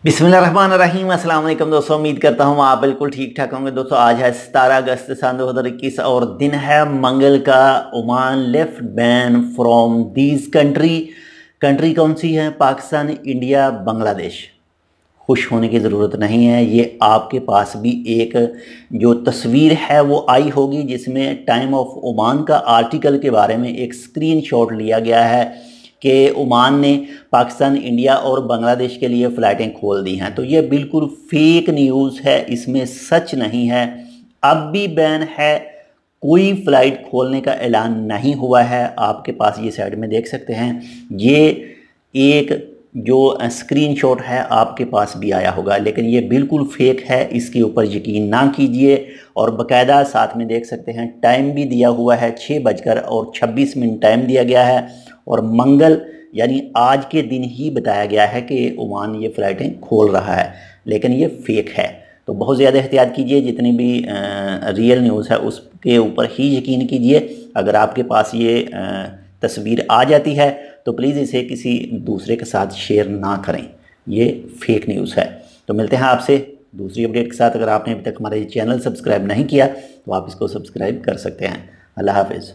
बिस्मिल्लाहिर्रहमानिर्रहीम। अस्सलाम वालेकुम दोस्तों, उम्मीद करता हूँ आप बिल्कुल ठीक ठाक होंगे। दोस्तों आज है 17 अगस्त सन 2021 और दिन है मंगल का। Oman left ban from these country कौन सी है? पाकिस्तान, इंडिया, बांग्लादेश। खुश होने की ज़रूरत नहीं है। ये आपके पास भी एक जो तस्वीर है वो आई होगी जिसमें टाइम ऑफ ओमान का आर्टिकल के बारे में एक स्क्रीनशॉट लिया गया है कि ओमान ने पाकिस्तान, इंडिया और बांग्लादेश के लिए फ़्लाइटें खोल दी हैं। तो ये बिल्कुल फेक न्यूज़ है, इसमें सच नहीं है। अब भी बैन है, कोई फ़्लाइट खोलने का ऐलान नहीं हुआ है। आपके पास ये साइड में देख सकते हैं, ये एक जो स्क्रीनशॉट है आपके पास भी आया होगा, लेकिन ये बिल्कुल फेक है, इसके ऊपर यकीन ना कीजिए। और बाकायदा साथ में देख सकते हैं टाइम भी दिया हुआ है, 6:26 टाइम दिया गया है और मंगल यानी आज के दिन ही बताया गया है कि ओमान ये फ़्लाइटें खोल रहा है, लेकिन ये फेक है। तो बहुत ज़्यादा एहतियात कीजिए, जितनी भी रियल न्यूज़ है उसके ऊपर ही यकीन कीजिए। अगर आपके पास ये तस्वीर आ जाती है तो प्लीज़ इसे किसी दूसरे के साथ शेयर ना करें, ये फेक न्यूज़ है। तो मिलते हैं आपसे दूसरी अपडेट के साथ। अगर आपने अभी तक हमारा ये चैनल सब्सक्राइब नहीं किया तो आप इसको सब्सक्राइब कर सकते हैं। अल्लाह हाफिज़।